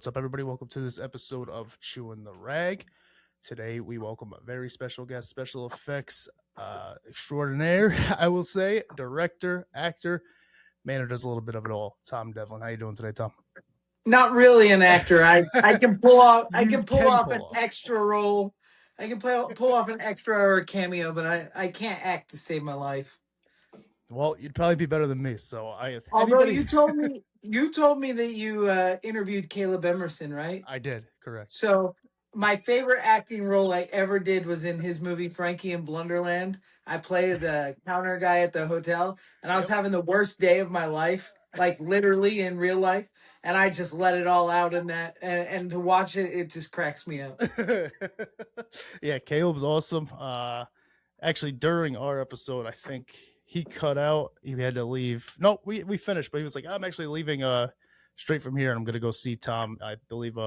What's up, everybody? Welcome to this episode of Chewin The Rag. Today, we welcome a very special guest, special effects extraordinaire, I will say, director, actor, man who does a little bit of it all. Tom Devlin. How you doing today, Tom? Not really an actor. I can pull off an off. extra role. I can pull off an extra or a cameo, but I can't act to save my life. Well, you'd probably be better than me. So Although you told me that you interviewed Caleb Emerson, right? I did, correct. So my favorite acting role I ever did was in his movie Frankie and Blunderland. I played the counter guy at the hotel, and I was having the worst day of my life, like literally in real life, and I just let it all out in that. And to watch it, it just cracks me up. Yeah, Caleb's awesome. Actually, during our episode, I think he cut out. He had to leave. No, we finished, but he was like, "I'm actually leaving straight from here, and I'm gonna go see Tom." I believe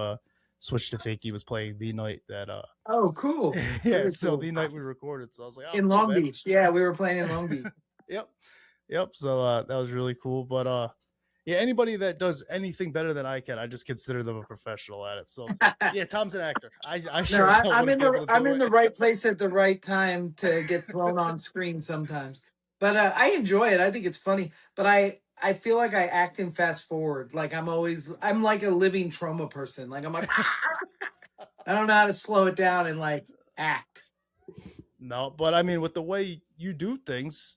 Switch to Fakey was playing the night that Oh, cool. yeah, Very so cool. the night we recorded. So I was like, "Oh, In cool, Long man." Beach. Yeah, we were playing in Long Beach. Yep. So that was really cool. But yeah, anybody that does anything better than I can, I just consider them a professional at it. So it's like, yeah, Tom's an actor. I'm in the right place at the right time to get thrown on screen sometimes. But I enjoy it. I think it's funny. But I feel like I act in fast forward. Like I'm like a living trauma person. Like I'm like I don't know how to slow it down and like act. No, but I mean, with the way you do things,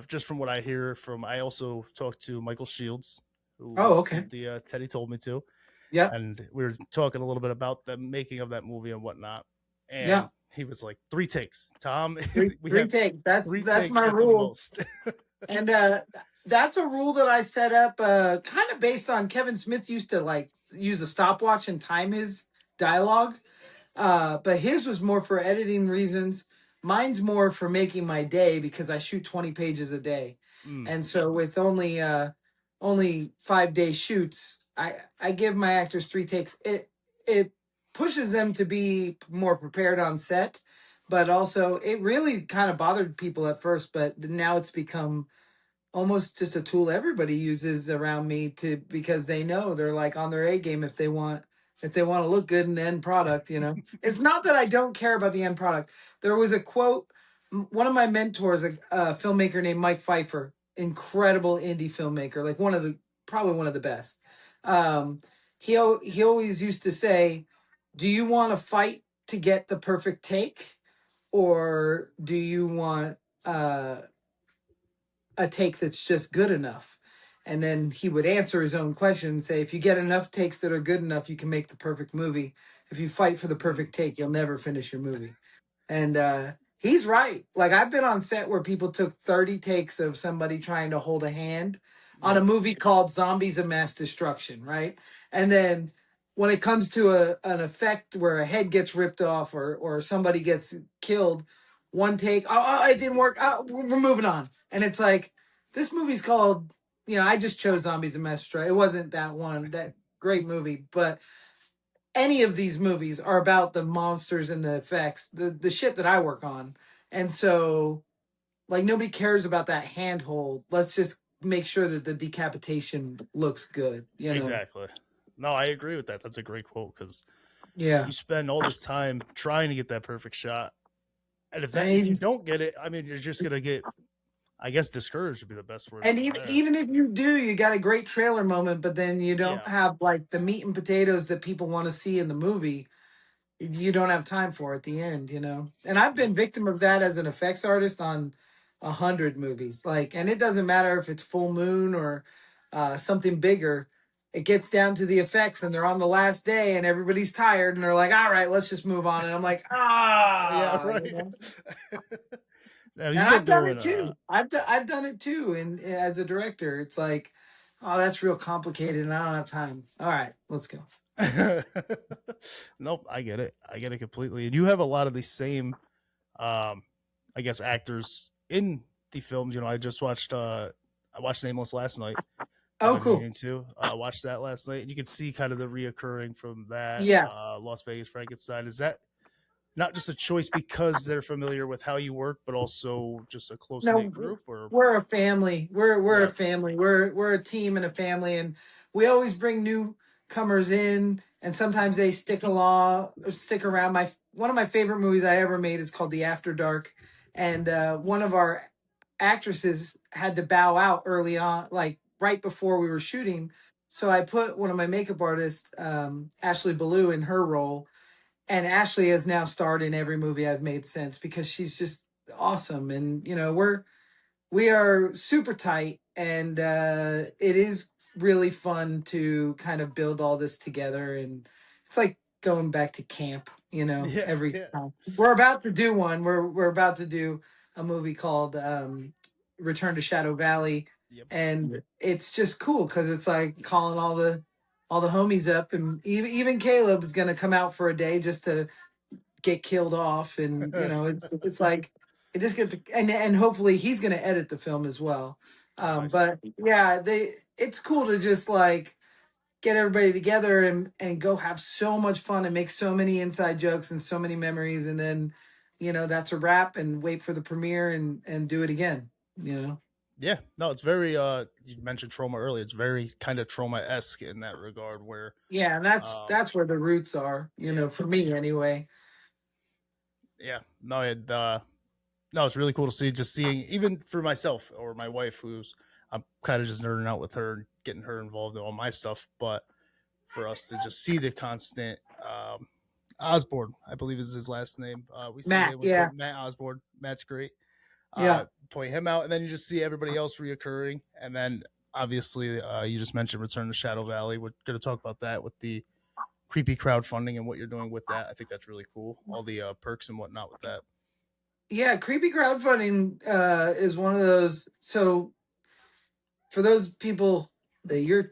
just from what I hear from, I also talked to Michael Shields, who okay. did the Teddy Told Me To. Yeah. And we were talking a little bit about the making of that movie and whatnot. And he was like, 3 takes. Tom, three takes. That's takes my at the rule. most. And that's a rule that I set up kind of based on Kevin Smith used to like use a stopwatch and time his dialogue. But his was more for editing reasons. Mine's more for making my day because I shoot 20 pages a day. And so with only 5-day shoots, I give my actors 3 takes. It pushes them to be more prepared on set, but also it really kind of bothered people at first, but now it's become almost just a tool everybody uses around me because they know they're like on their A game if they want to look good in the end product, you know. It's not that I don't care about the end product. There was a quote, one of my mentors, a filmmaker named Mike Pfeiffer, incredible indie filmmaker, like probably one of the best. He always used to say, "Do you want to fight to get the perfect take, or do you want a take that's just good enough?" And then he would answer his own question and say, if you get enough takes that are good enough, you can make the perfect movie. If you fight for the perfect take, you'll never finish your movie. And he's right. Like, I've been on set where people took 30 takes of somebody trying to hold a hand on a movie called Zombies of Mass Destruction, right? And then when it comes to an effect where a head gets ripped off or somebody gets killed, one take, it didn't work. We're moving on. And it's like, this movie's called, I just chose Zombies of Mass Destruction. It wasn't that great movie, but any of these movies are about the monsters and the effects, the shit that I work on. And so, like, nobody cares about that handhold. Let's just make sure that the decapitation looks good. Exactly. No, I agree with that. That's a great quote because you spend all this time trying to get that perfect shot. And if you don't get it, I mean, you're just going to get, I guess, discouraged would be the best word. And even if you do, you got a great trailer moment, but then you don't have like the meat and potatoes that people want to see in the movie. You don't have time for at the end, And I've been victim of that as an effects artist on 100 movies. Like, and it doesn't matter if it's Full Moon or something bigger. It gets down to the effects, and they're on the last day, and everybody's tired, and they're like, "All right, let's just move on." And I'm like, yeah, right. And I've done it too. I've done it too. And as a director, it's like, oh, that's real complicated, and I don't have time. All right, let's go. Nope, I get it. I get it completely. And you have a lot of the same, I guess, actors in the films. I just watched. I watched Nameless last night. Oh, cool. I watched that last night, and you can see kind of the reoccurring from that. Yeah. Las Vegas Frankenstein. Is that not just a choice because they're familiar with how you work, but also just a close knit group? Or we're a family. We're a family. We're a team and a family, and we always bring new comers in, and sometimes they stick around. My one of my favorite movies I ever made is called The After Dark, and one of our actresses had to bow out early on, like right before we were shooting. So I put one of my makeup artists, Ashley Ballou, in her role, and Ashley has now starred in every movie I've made since because she's just awesome. And we are super tight, and it is really fun to kind of build all this together. And it's like going back to camp, Yeah, every yeah, time. We're about to do one. We're about to do a movie called Return to Shadow Valley, yep. and it's just cool because it's like calling all the homies up, and even Caleb is going to come out for a day just to get killed off, and it's like it just get and hopefully he's going to edit the film as well. Oh, nice. But yeah, it's cool to just like get everybody together and go have so much fun and make so many inside jokes and so many memories, and then that's a wrap, and wait for the premiere and do it again. Yeah, no, it's very. You mentioned trauma earlier. It's very kind of trauma esque in that regard, where, Yeah, and that's um, that's where the roots are, yeah, for me anyway. yeah, no, no, it's really cool to see. Just seeing, even for myself or my wife, who's I'm kind of just nerding out with her and getting her involved in all my stuff, but for us to just see the constant Osborne, I believe is his last name. We see Matt, him. We yeah, point Matt Osborne. Matt's great. yeah. Point him out, and then you just see everybody else reoccurring, and then obviously you just mentioned Return to Shadow Valley. We're going to talk about that with the creepy crowdfunding and what you're doing with that. I think that's really cool. All the perks and whatnot with that. Yeah, creepy crowdfunding is one of those. So for those people that your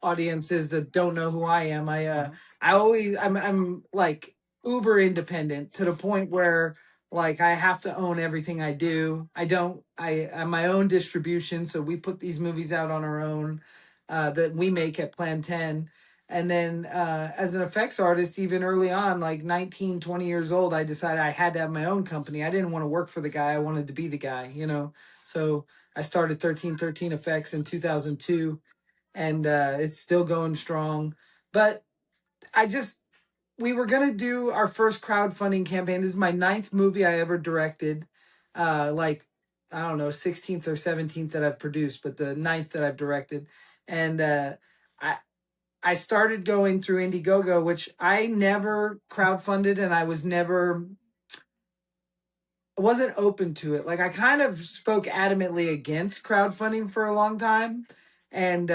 audiences that don't know who I am, Mm-hmm. I'm like uber independent to the point where like I have to own everything I do. I don't I'm my own distribution, so we put these movies out on our own that we make at Plan 10. And then as an effects artist, even early on, like 19, 20 years old, I decided I had to have my own company. I didn't want to work for the guy. I wanted to be the guy. So I started 1313 Effects in 2002, and it's still going strong. But I just we were gonna do our first crowdfunding campaign. This is my ninth movie I ever directed. Like I don't know, 16th or 17th that I've produced, but the ninth that I've directed. And I I started going through Indiegogo, which I never crowdfunded, and I wasn't open to it. Like I kind of spoke adamantly against crowdfunding for a long time, and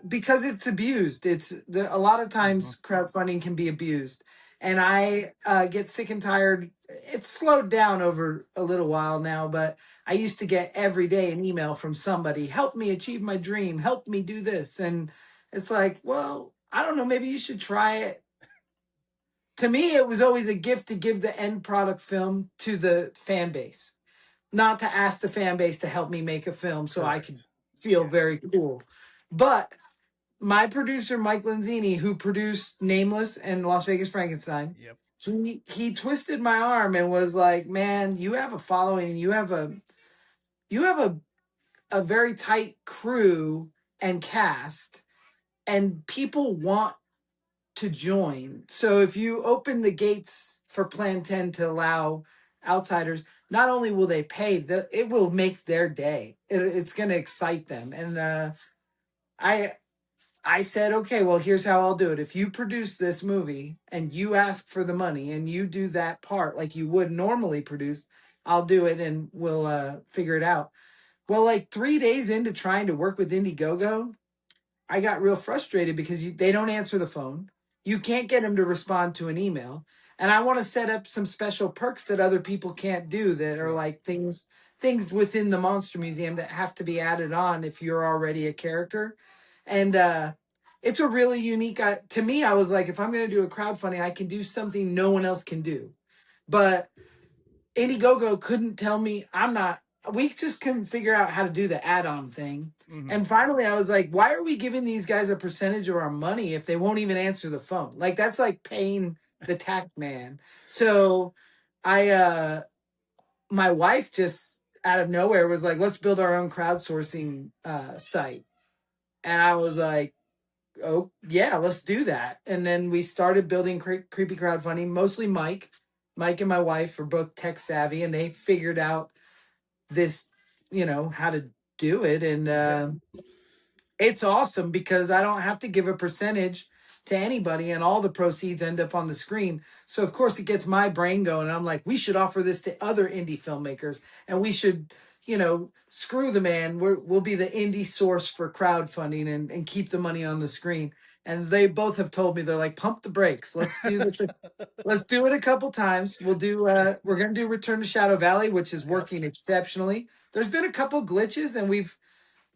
because it's abused. A lot of Mm-hmm. times crowdfunding can be abused, and I get sick and tired. It's slowed down over a little while now, but I used to get every day an email from somebody, help me achieve my dream, help me do this, and it's like, well, I don't know, maybe you should try it. To me, it was always a gift to give the end product film to the fan base, not to ask the fan base to help me make a film so I could Correct. feel Yeah. very cool. But my producer, Mike Lenzini, who produced Nameless and Las Vegas Frankenstein, Yep. he twisted my arm and was like, "Man, you have a following. You have a very tight crew and cast, and people want to join. So if you open the gates for Plan 10 to allow outsiders, not only will they pay, it will make their day. It's going to excite them." And I I said, okay, well, here's how I'll do it. If you produce this movie and you ask for the money and you do that part like you would normally produce, I'll do it and we'll figure it out. Well, like 3 days into trying to work with Indiegogo, I got real frustrated because they don't answer the phone. You can't get them to respond to an email. And I want to set up some special perks that other people can't do, that are Right. like things within the Monster Museum that have to be added on if you're already a character. And it's a really unique to me. I was like, if I'm going to do a crowdfunding, I can do something no one else can do. But Indiegogo couldn't tell me. We just couldn't figure out how to do the add-on thing. Mm-hmm. And finally I was like, why are we giving these guys a percentage of our money if they won't even answer the phone? Like that's like paying the tax man. So I my wife just out of nowhere was like, let's build our own crowdsourcing site. And I was like, oh yeah, let's do that. And then we started building creepy crowdfunding. Mostly Mike and my wife are both tech savvy, and they figured out this, how to do it. And Yeah. it's awesome because I don't have to give a percentage to anybody, and all the proceeds end up on the screen. So of course it gets my brain going. And I'm like, we should offer this to other indie filmmakers, and we should, screw the man. We'll be the indie source for crowdfunding, and keep the money on the screen. And they both have told me, they're like, pump the brakes. Let's do this. Let's do it a couple times. We're gonna do Return to Shadow Valley, which is Yep. working exceptionally. There's been a couple glitches, and we've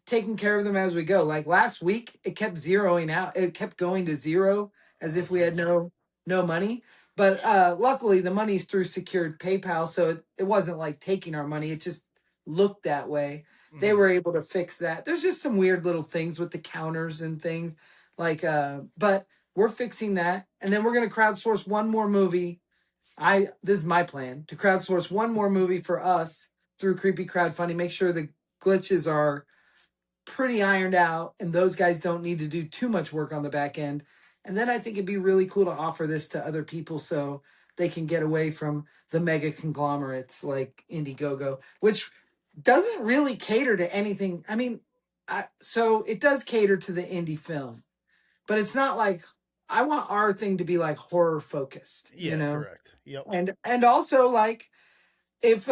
taking care of them as we go. Like last week, it kept zeroing out. It kept going to zero as Oh, if we had jeez. no money. But luckily, the money's through secured PayPal, so it wasn't like taking our money. It just looked that way. They Mhm. were able to fix that. There's just some weird little things with the counters and things like. But we're fixing that, and then we're gonna crowdsource one more movie. This is my plan to crowdsource one more movie for us through creepy crowdfunding. Make sure the glitches are pretty ironed out, and those guys don't need to do too much work on the back end. And then I think it'd be really cool to offer this to other people so they can get away from the mega conglomerates like Indiegogo, which doesn't really cater to anything. I mean, so it does cater to the indie film, but it's not like, I want our thing to be like horror focused, Yeah, correct. Yep. and also like if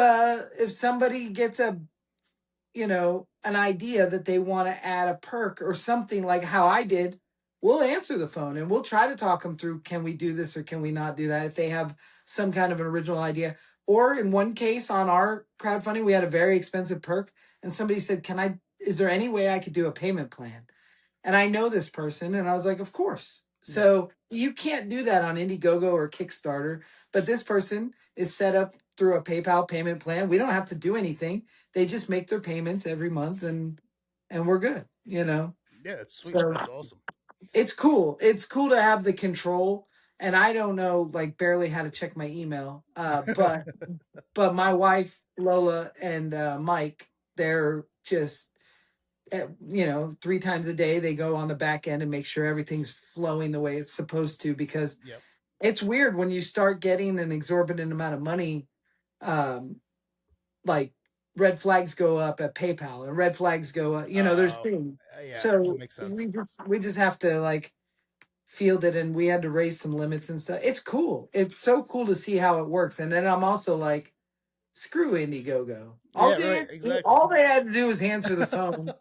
somebody gets an idea that they want to add a perk or something like how I did, we'll answer the phone and we'll try to talk them through. Can we do this or can we not do that? If they have some kind of an original idea. Or in one case on our crowdfunding, we had a very expensive perk, and somebody said, is there any way I could do a payment plan? And I know this person, and I was like, of course. Yeah. So you can't do that on Indiegogo or Kickstarter, but this person is set up through a PayPal payment plan. We don't have to do anything. They just make their payments every month, and we're good. Yeah, it's sweet. So That's awesome. it's cool. It's cool to have the control. And I don't know like barely how to check my email. But my wife Lola and Mike, they're just 3 times a day they go on the back end and make sure everything's flowing the way it's supposed to, because Yep. it's weird when you start getting an exorbitant amount of money. um like red flags go up at PayPal and red flags go up, there's Oh, things. yeah, that So makes sense. we just have to like field it, and we had to raise some limits and stuff. It's cool. It's so cool to see how it works. And then I'm also like, screw Indiegogo. Yeah, right, exactly. All they had to do was answer the phone,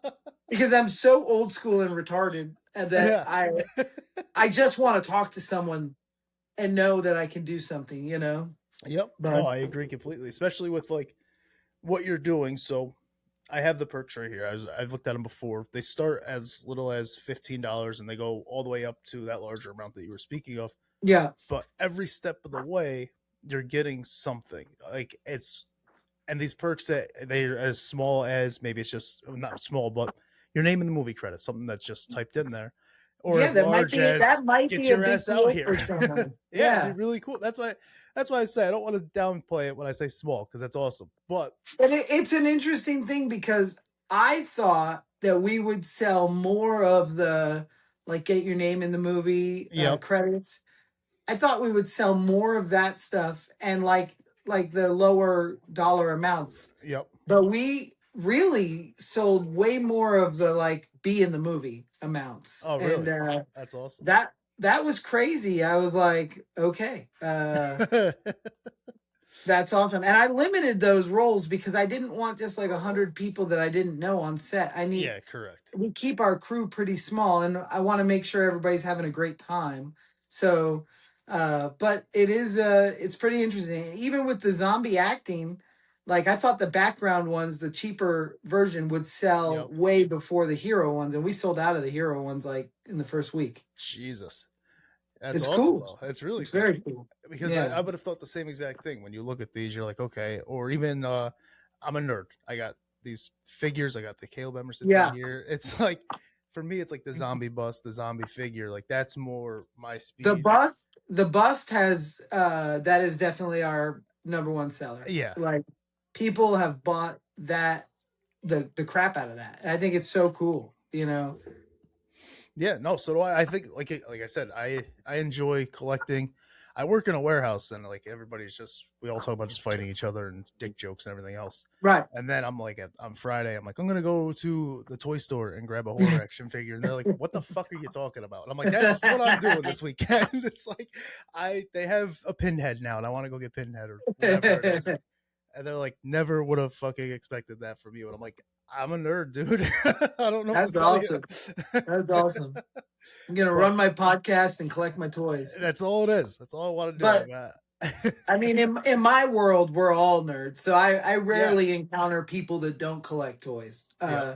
because I'm so old school and retarded that Yeah. I just want to talk to someone and know that I can do something. Yep. No, But I agree completely, especially with like what you're doing. So I have the perks right here. I've looked at them before. They start as little as $15 and they go all the way up to that larger amount that you were speaking of. yeah, But every step of the way, you're getting something. Like and these perks that they're as small as, maybe it's just not small, but your name in the movie credits, something that's just typed in there, or yeah, as large that as might get be a your big ass out deal here. for someone. Yeah, it'd be Yeah. really cool. That's why I say I don't want to downplay it when I say small, because that's awesome. But But it's an interesting thing because I thought that we would sell more of the like get your name in the movie yep, credits. I thought we would sell more of that stuff, and like the lower dollar amounts. yep. But we really sold way more of the like be in the movie amounts. Oh, And really? That's awesome. that was crazy. I was like, okay, that's awesome. And I limited those roles because I didn't want just like 100 people that I didn't know on set. Yeah, correct. We keep our crew pretty small, and I want to make sure everybody's having a great time. So but it's pretty interesting. Even with the zombie acting, like I thought the background ones, the cheaper version would sell Yep. way before the hero ones, and we sold out of the hero ones like in the first week. Jesus, that's It's awesome cool. though. That's really It's cool. very cool. Because Yeah. I would have thought the same exact thing. When you look at these, you're like, okay. Or even I'm a nerd. I got these figures. I got the Caleb Emerson Yeah. figure. It's like, for me, it's like the zombie bust, the zombie figure. Like that's more my The speed. bust has that is definitely our number one seller. Yeah. Like people have bought that the crap out of that. And I think it's so cool. Yeah, no, so do I. I think, like I said, I enjoy collecting. I work in a warehouse, and like everybody's just we all talk about just fighting each other and dick jokes and everything else. Right. And then I'm like, on Friday, I'm like, I'm gonna go to the toy store and grab a horror action figure, and they're like, "What the fuck are you talking about?" And I'm like, "That's what I'm doing this weekend." It's like they have a Pinhead now, and I want to go get Pinhead or whatever it is. And they're like, "Never would have fucking expected that from you." And I'm like, "I'm a nerd, dude. I don't know what to That's tell you." awesome. That's awesome. I'm gonna But run my podcast and collect my toys. that's all it is. That's all I want to do. I But got. I mean, in my world, we're all nerds, so I Yeah. rarely encounter people that don't collect toys. Yep.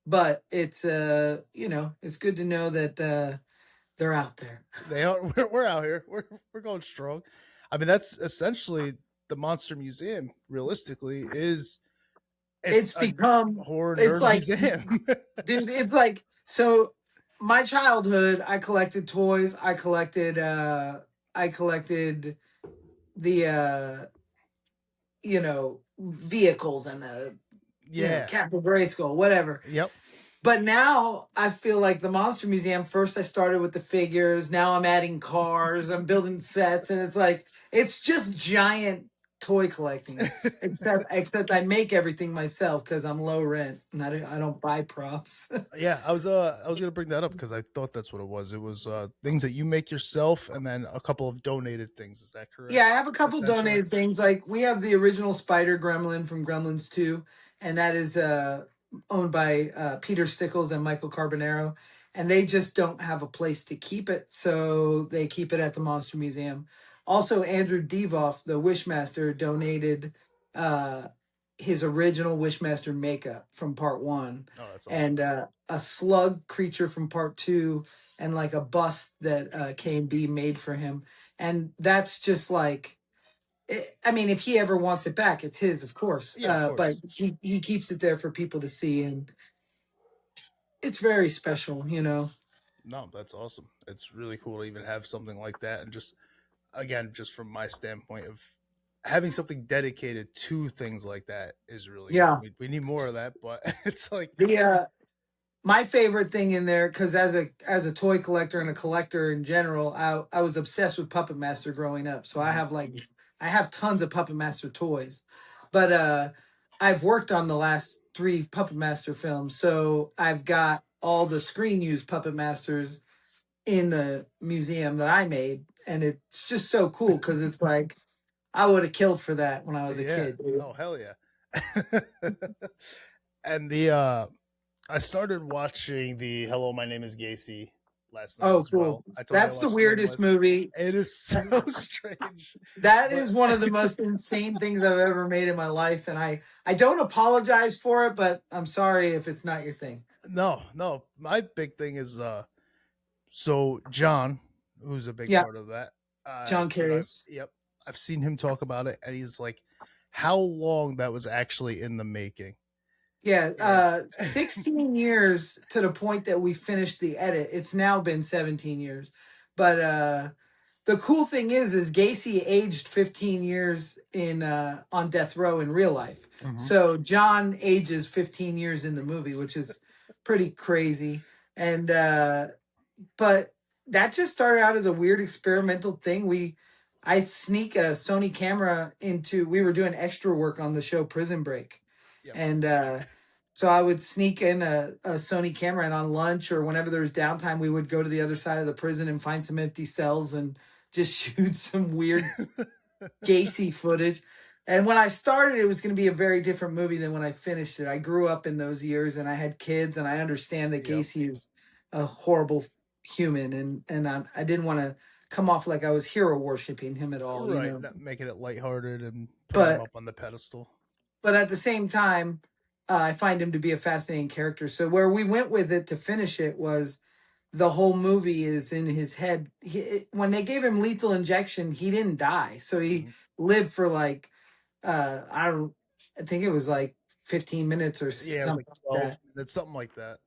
But it's it's good to know that they're out there. They are. We're out here. We're going strong. I mean, that's essentially the Monster Museum. Realistically, is it's It's a become horror it's nerd like, museum. dude, it's like so. My childhood, I collected toys. I collected the vehicles and the Yeah. Captain Grayskull, whatever. Yep. But now I feel like the Monster Museum. First, I started with the figures. Now I'm adding cars. I'm building sets, and it's like it's just giant toy collecting. Except I make everything myself because I'm low rent and I don't buy props. Yeah, I was gonna bring that up because I thought that's what it was. It was things that you make yourself, and then a couple of donated things. Is that Yeah, correct? I have a couple Essentially. donated things. Like we have the original Spider Gremlin from Gremlins 2, and that is owned by Peter Stickles and Michael Carbonaro, and they just don't have a place to keep it, so they keep it at the Monster Museum. Also, Andrew Devoff, the Wishmaster, donated uh, his original Wishmaster makeup from Part 1, Oh, that's awesome. and a slug creature from Part 2, and like a bust that KB made for him, and that's just like I mean, if he ever wants it back, it's his, of course. Yeah, of But course. he keeps it there for people to see, and it's very special, you know. No, that's awesome. It's really cool to even have something like that, and just again, just from my standpoint of having something dedicated to things like that is really cool. Yeah. We need more of that, but it's like, The my favorite thing in there, because as a toy collector and a collector in general, I was obsessed with Puppet Master growing up. So mhm, I have tons of Puppet Master toys, but I've worked on the last three Puppet Master films, so I've got all the screen used Puppet Masters in the museum that I made, and it's just so cool because it's like I would have killed for that when I was a yeah, kid. oh hell yeah. And I started watching the Hello, My Name is Gacy last night Oh, as cool. well. I told you I That's the watched it on weirdest last. movie. It is so strange, That but is one of the most insane things I've ever made in my life, and I don't apologize for it, but I'm sorry if it's not your thing. no, no. My big thing is so John, who's a big Yeah, part of that, John Carius. yep, I've seen him talk about it, and he's like, how long that was actually in the making. Yeah, And 16 years to the point that we finished the edit. It's now been 17 years, but the cool thing is Gacy aged 15 years in on death row in real life. Mhm. So John ages 15 years in the movie, which is pretty crazy. And but that just started out as a weird experimental thing. I sneak a Sony camera into we were doing extra work on the show Prison Break. Yep. And so I would sneak in a Sony camera, and on lunch or whenever there was downtime, we would go to the other side of the prison and find some empty cells and just shoot some weird Gacy footage. And when I started, it was going to be a very different movie than when I finished it. I grew up in those years, and I had kids, and I understand that Yep. Gacy is a horrible human, and I didn't want to come off like I was hero worshiping him at all, you Right. know. Not making it lighthearted and putting him But up on the pedestal. at the same time, I find him to be a fascinating character. So where we went with it to finish it was the whole movie is in his head. When they gave him lethal injection, he didn't die, so he Mhm. lived for like I don't, I think it was like 15 minutes or Yeah, it was something like like 12 that. minutes, something like that.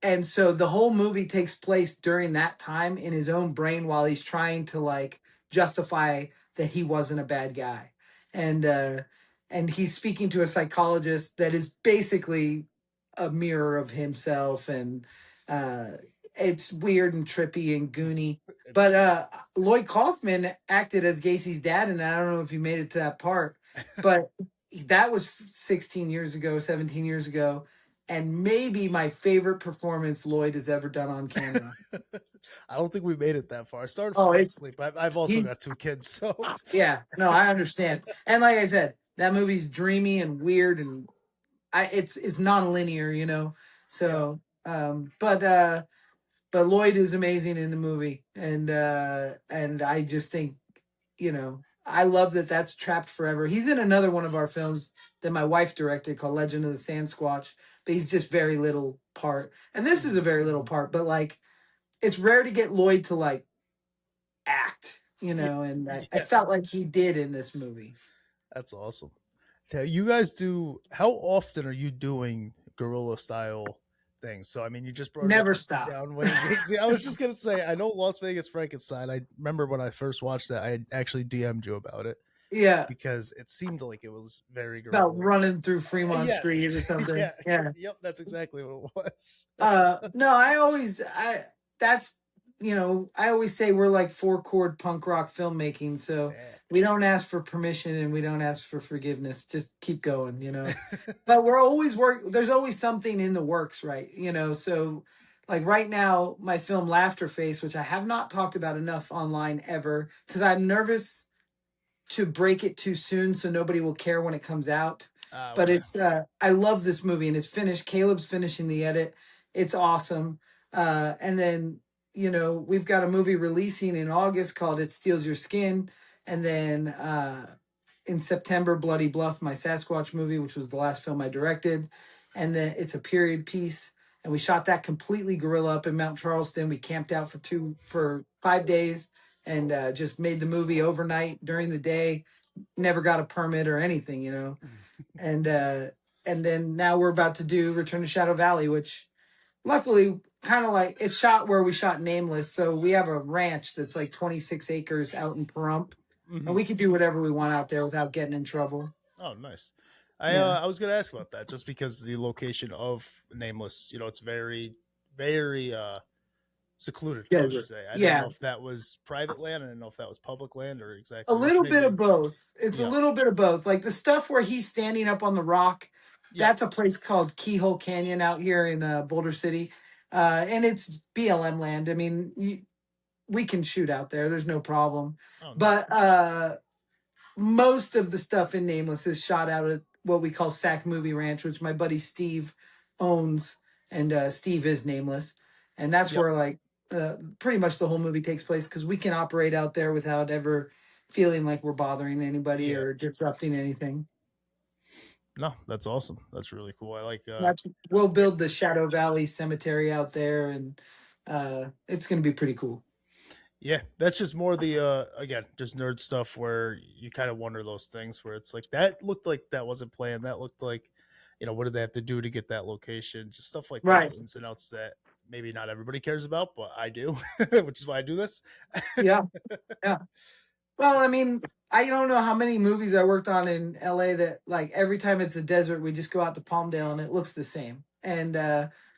And so the whole movie takes place during that time in his own brain while he's trying to like justify that he wasn't a bad guy. And he's speaking to a psychologist that is basically a mirror of himself, and uh it's weird and trippy and goony. But Lloyd Kaufman acted as Gacy's dad in that. I don't know if you made it to that part, but that was 16 years ago, 17 years ago, and maybe my favorite performance Lloyd has ever done on camera. I don't think we made it that far. I started Oh, falling it's asleep. I've also he. got two kids, so Yeah, no, I understand. And like I said, that movie's dreamy and weird, and it's non-linear, you know. yeah, So, but Lloyd is amazing in the movie, and I just think, you know, I love that that's trapped forever. He's in another one of our films that my wife directed called Legend of the Sasquatch, but he's just very little part. And this is mhm. a very little part, but like it's rare to get Lloyd to like act, you Yeah, know, and I yeah, felt like he did in this movie. that's awesome. Now, you guys do. How often are you doing guerrilla style things? So, I mean, you just brought it up Never with the stop. John Wayne Gacy. I was just gonna say, I know Las Vegas Frankenstein. I remember when I first watched that, I actually DM'd you about it Yeah, because it seemed like it was very about guerrilla. running through Fremont Yes, Street or something. yeah, Yeah. yep, that's exactly what it was. No, I that's I always say we're like four chord punk rock filmmaking, so Yeah. we don't ask for permission and we don't ask for forgiveness. Just keep going, you know. But we're always there's always something in the works, right? You know, so like right now, my film Laughter Face, which I have not talked about enough online ever, because I'm nervous to break it too soon so nobody will care when it comes out. But Okay. it's I love this movie and it's finished. Caleb's finishing the edit. It's awesome. And then, we've got a movie releasing in August called It Steals Your Skin. And then in September, Bloody Bluff, my Sasquatch movie, which was the last film I directed. And then it's a period piece. And we shot that completely guerrilla up in Mount Charleston. We camped out for 5 days and just made the movie overnight during the day. Never got a permit or anything, And and then now we're about to do Return to Shadow Valley, which luckily kind of like it's shot where we shot Nameless. So we have a ranch that's like 26 acres out in Pahrump, and Hmm. we can do whatever we want out there without getting in trouble. Oh, nice. Yeah. I was gonna ask about that just because the location of Nameless, it's very, very secluded. I would Desert. say. I didn't know Yeah. if that was private land. I didn't know if that was public land or A exactly which. little bit Maybe. of both. It's a Yeah. little bit of both. Like the stuff where he's standing up on the rock, Yep. that's a place called Keyhole Canyon out here in Boulder City. And it's BLM land. I mean, we can shoot out there. There's no problem. Oh, nice. But most of the stuff in Nameless is shot out at what we call Sac Movie Ranch, which my buddy Steve owns, and Steve is Nameless, and that's Yep. where like pretty much the whole movie takes place because we can operate out there without ever feeling like we're bothering anybody Yeah. or disrupting anything. No, that's awesome. That's really cool. I like. That's we'll Yeah. build the Shadow Valley Cemetery out there, and it's going to be pretty cool. Yeah, that's just more the again, just nerd stuff where you kind of wonder those things where it's like that looked like that wasn't planned. That looked like, what did they have to do to get that location? Just stuff like that, Right. the ins and outs that maybe not everybody cares about, but I do, which is why I do this. Yeah. Yeah. Well, I mean, I don't know how many movies I worked on in LA that like every time it's a desert, we just go out to Palmdale and it looks the same. And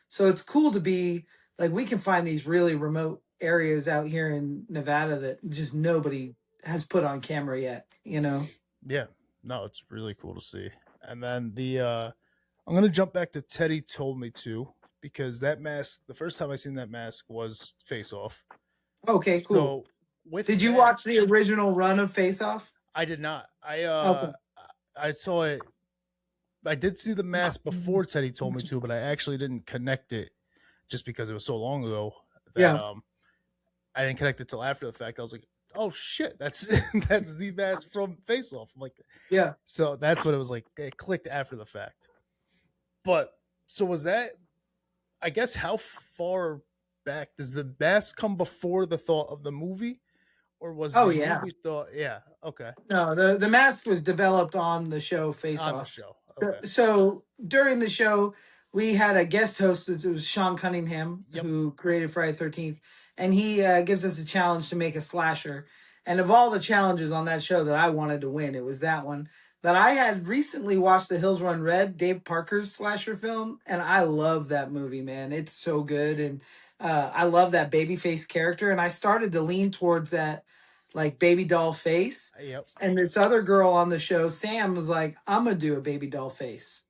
so it's cool to be like we can find these really remote areas out here in Nevada that just nobody has put on camera yet. Yeah, no, it's really cool to see. And then I'm gonna jump back to Teddy Told Me To because that mask, the first time I seen that mask was Face Off. Okay, cool. So with Did you that, watch the original run of Face Off? I did not. Okay. I saw it. I did see the mask before Teddy Told Me To, but I actually didn't connect it just because it was so long ago that Yeah. I didn't connect it till after the fact. I was like, oh shit, that's that's the mask from Face Off. I'm like, Yeah. so that's what it was like. It clicked after the fact. But so was that? I guess how far back does the mask come before the thought of the movie, or was Oh the yeah. movie thought? Yeah, okay, No, the mask was developed on the show Face on the Off. show. So, Okay, so during the show, we had a guest host. It was Sean Cunningham, yep, who created Friday the 13th, and he gives us a challenge to make a slasher. And of all the challenges on that show that I wanted to win, it was that one. that I had recently watched The Hills Run Red, Dave Parker's slasher film, and I love that movie, man. It's so good, and I love that babyface character, and I started to lean towards that like baby doll face. Yep. And this other girl on the show, Sam, was like, "I'm gonna do a baby doll face,"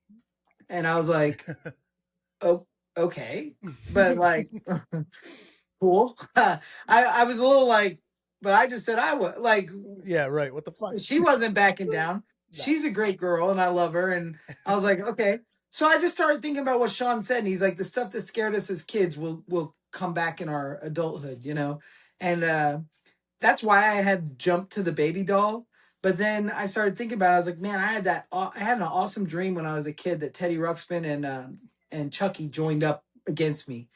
and I was like, "Oh, okay," but like, cool. I was a little like, but I just said I would like. Yeah, right. What the fuck? She wasn't backing down. No. She's a great girl and I love her. And I was like, okay. So I just started thinking about what Sean said. And he's like, the stuff that scared us as kids will come back in our adulthood, you know? And that's why I had jumped to the baby doll. But then I started thinking about it. I was like, man, I had an awesome dream when I was a kid that Teddy Ruxpin and Chucky joined up against me.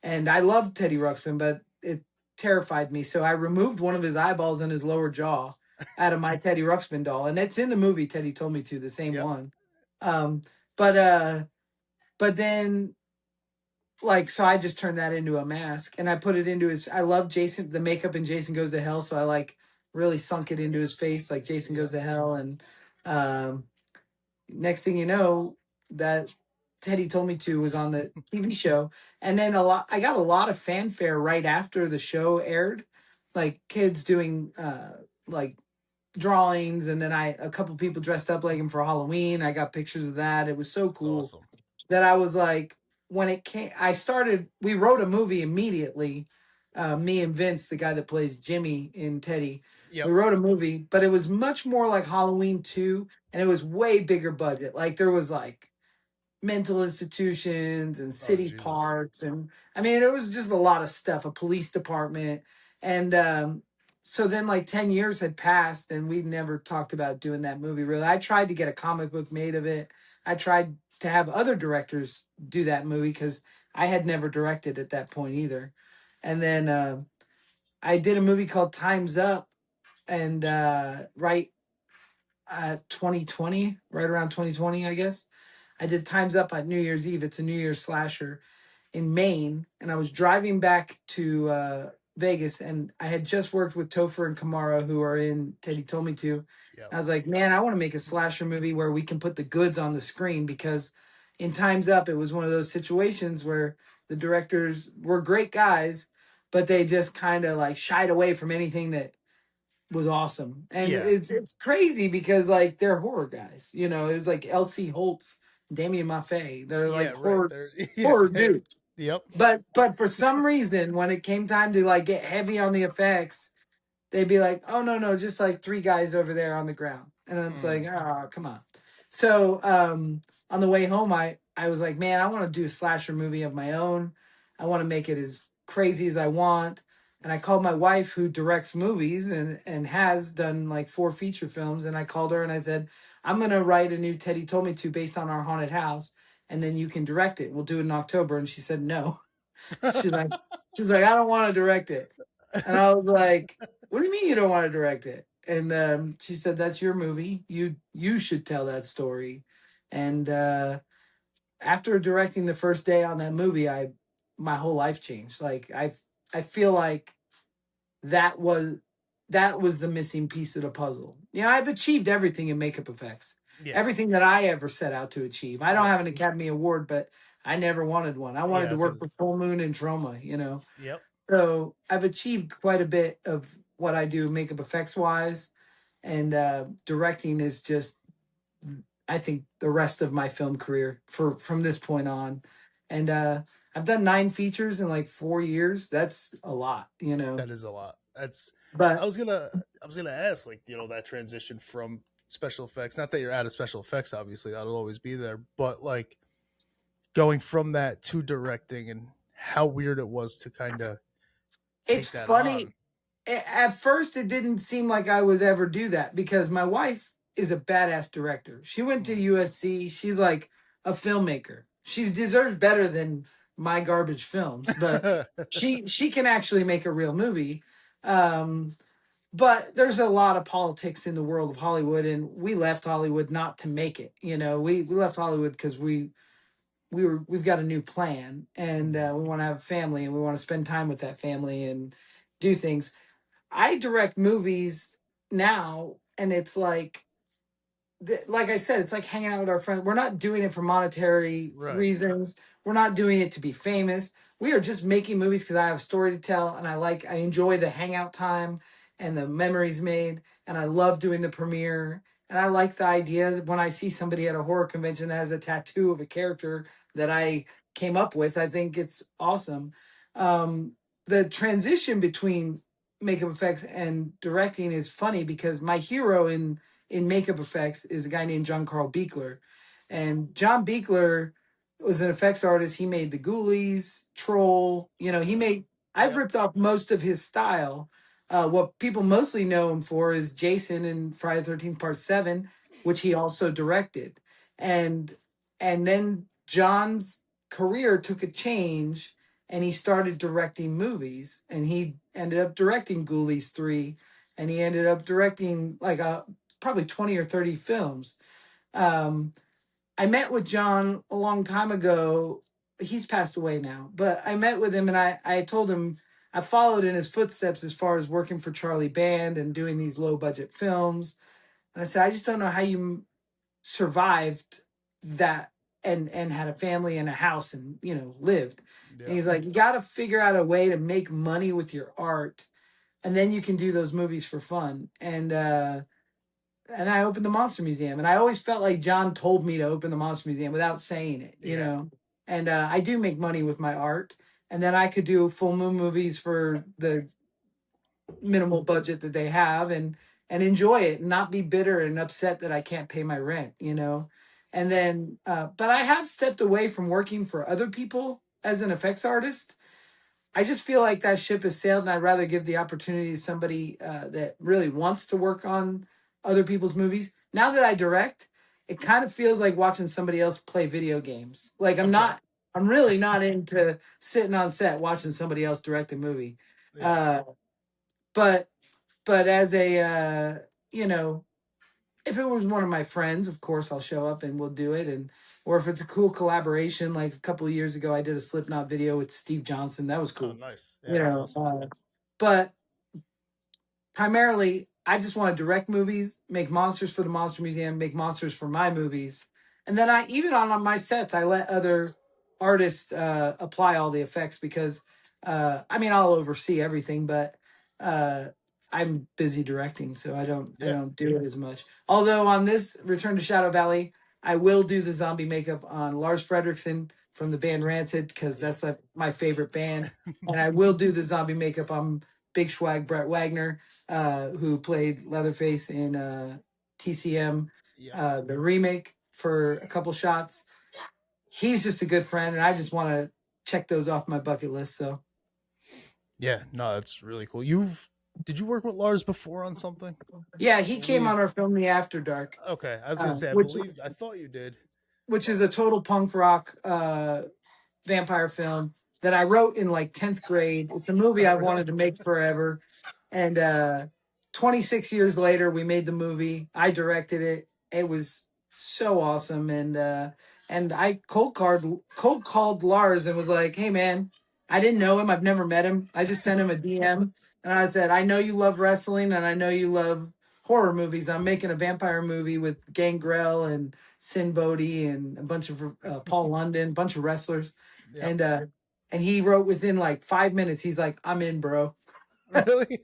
And I loved Teddy Ruxpin, but it terrified me. So I removed one of his eyeballs in his lower jaw out of my Teddy Ruxpin doll. And it's in the movie Teddy Told Me To, the same Yep. one. Um, but then like so I just turned that into a mask and I put it into his I love Jason the makeup in Jason Goes to Hell, so I like really sunk it into his face like Jason Goes Yep. to Hell. And um next thing you know, that Teddy Told Me To was on the TV show. And then I got a lot of fanfare right after the show aired, like kids doing like drawings, and then a couple people dressed up like him for Halloween. I got pictures of that. It was so It's cool awesome. that I was like, when it came, we wrote a movie immediately. Me and Vince, the guy that plays Jimmy in Teddy, we Yep. wrote a movie, but it was much more like Halloween 2, and it was way bigger budget. Like there was like mental institutions and Oh city Jesus. parks, and I mean it was just a lot of stuff, a police department. And so then like 10 years had passed and we'd never talked about doing that movie really. I tried to get a comic book made of it. I tried to have other directors do that movie because I had never directed at that point either. And then I did a movie called Time's Up, and right 2020, right around 2020, I guess. I did Time's Up on New Year's Eve. It's a New Year's slasher in Maine, and I was driving back to Vegas, and I had just worked with Topher and Kamara, who are in Teddy Told Me To. Yep. I was like, man, I want to make a slasher movie where we can put the goods on the screen, because in Time's Up, it was one of those situations where the directors were great guys, but they just kind of like shied away from anything that was awesome. And Yeah. it's crazy because like they're horror guys. You know, it's like L.C. Holtz, Damien Maffei. They're like Yeah. Right. horror There. Yeah. horror dudes. Yep. But for some reason, when it came time to like get heavy on the effects, they'd be like, "Oh no, no, just like three guys over there on the ground," and it's like, Mm. "Oh, come on." So on the way home, I was like, "Man, I want to do a slasher movie of my own. I want to make it as crazy as I want." And I called my wife, who directs movies and has done like 4 feature films, and I called her and I said, "I'm gonna write a new Teddy Told Me To based on our haunted house, and then you can direct it. We'll do it in October." And she said no. She's like, I don't want to direct it. And I was like, what do you mean you don't want to direct it? And she said, that's your movie. You should tell that story. And after directing the first day on that movie, I my whole life changed. Like I feel like that was that was the missing piece of the puzzle. You know, I've achieved everything in makeup effects. Yeah. Everything that I ever set out to achieve. I don't Yep. have an Academy Award, but I never wanted one. I wanted Yeah. to So. work for Full Moon and Troma, you know. Yep. So I've achieved quite a bit of what I do makeup effects wise, and directing is just, I think, the rest of my film career for from this point on. And I've done 9 features in like 4 years. That's a lot, you know. That is a lot. That's. I But was gonna. I was gonna ask, like, that transition from special effects. Not that you're out of special effects, obviously, that'll always be there. But like going from that to directing, and how weird it was to kind of it's take that funny. on. At first it didn't seem like I would ever do that because my wife is a badass director. She went to Mm. USC. She's like a filmmaker. She deserves better than my garbage films, but she can actually make a real movie. Um, but there's a lot of politics in the world of Hollywood, and we left Hollywood not to make it. You know, we left Hollywood because we've got a new plan, and Mhm. we want to have a family, and we want to spend time with that family and do things. I direct movies now, and it's like like I said, it's like hanging out with our friends. We're not doing it for monetary Right. reasons. We're not doing it to be famous. We are just making movies because I have a story to tell, and I enjoy the hangout time and the memories made, and I love doing the premiere. And I like the idea that when I see somebody at a horror convention that has a tattoo of a character that I came up with, I think it's awesome. The transition between makeup effects and directing is funny because my hero in makeup effects is a guy named John Carl Beekler. And John Beekler was an effects artist. He made the Ghoulies, Troll. You know, I've Yep. ripped off most of his style. What people mostly know him for is Jason in Friday the 13th Part 7, which he also directed. And and then John's career took a change and he started directing movies and he ended up directing Ghoulies 3 and he ended up directing like probably 20 or 30 films. Um, I met with John a long time ago. He's passed away now, but I met with him and I told him I followed in his footsteps as far as working for Charlie Band and doing these low budget films. And I said, I just don't know how you survived that and had a family and a house and, you know, lived. And Yeah. he's like, you got to figure out a way to make money with your art and then you can do those movies for fun. And I opened the Monster Museum, and I always felt like John told me to open the Monster Museum without saying it, you Yeah. know. And I do make money with my art, and then I could do full moon movies for the minimal budget that they have, and enjoy it, and not be bitter and upset that I can't pay my rent, you know. And then, but I have stepped away from working for other people as an effects artist. I just feel like that ship has sailed, and I'd rather give the opportunity to somebody that really wants to work on other people's movies. Now that I direct, it kind of feels like watching somebody else play video games. Like Okay. I'm really not into sitting on set watching somebody else direct a movie. Yeah. Uh, but but as a you know, if it was one of my friends, of course I'll show up and we'll do it. And or if it's a cool collaboration, like a couple of years ago, I did a Slipknot video with Steve Johnson. That was Oh, cool, nice. you Yeah, that's know. awesome. But primarily, I just want to direct movies, make monsters for the Monster Museum, make monsters for my movies, and then I even on my sets, I let other artists apply all the effects because I mean I'll oversee everything, but uh, I'm busy directing, so I Yeah. don't do it as much. Although on this Return to Shadow Valley, I will do the zombie makeup on Lars Fredrickson from the band Rancid because Yep. that's like my favorite band, and I will do the zombie makeup on Big Schwag Brett Wagner, who played Leatherface in TCM, Yep. the remake for a couple shots. He's just a good friend, and I just want to check those off my bucket list. So Yeah. No, that's really cool. Did you work with Lars before on something? yeah, I he came on believe. our film The After Dark, Okay. I was gonna say, which I thought you did, is but a total punk rock vampire film that I wrote in like 10th grade. It's a movie oh, I really? wanted to make forever. And 26 years later, we made the movie. I directed it. It was so awesome. And I cold called Lars and was like, hey man, I didn't know him. I've never met him. I just sent him a DM. And I said, I know you love wrestling and I know you love horror movies. I'm making a vampire movie with Gangrel and Sin Bodhi and a bunch of Paul London, a bunch of wrestlers, Yep. and uh, and he wrote within like 5 minutes. He's like, "I'm in, bro." Really?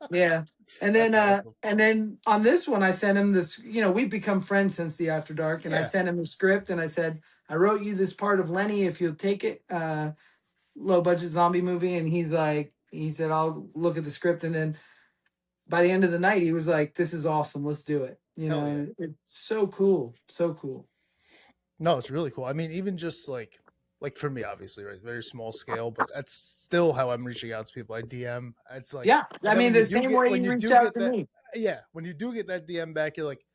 Yeah, That's awesome. and then on this one, I sent him this. You know, we've become friends since the After Dark, and I Yeah. sent him the script, and I said, "I wrote you this part of Lenny. If you'll take it, low budget zombie movie." And he said, "I'll look at the script," and then by the end of the night, he was like, "This is awesome. Let's do it." You know, Hell yeah. and it's so cool, so cool. No, it's really cool. I mean, even just like for me, obviously, right? Very small scale, but that's still how I'm reaching out to people. I DM. It's like, Yeah, and I then mean the same way when you you reach do out get to that, me. yeah, when you do get that DM back, you're like,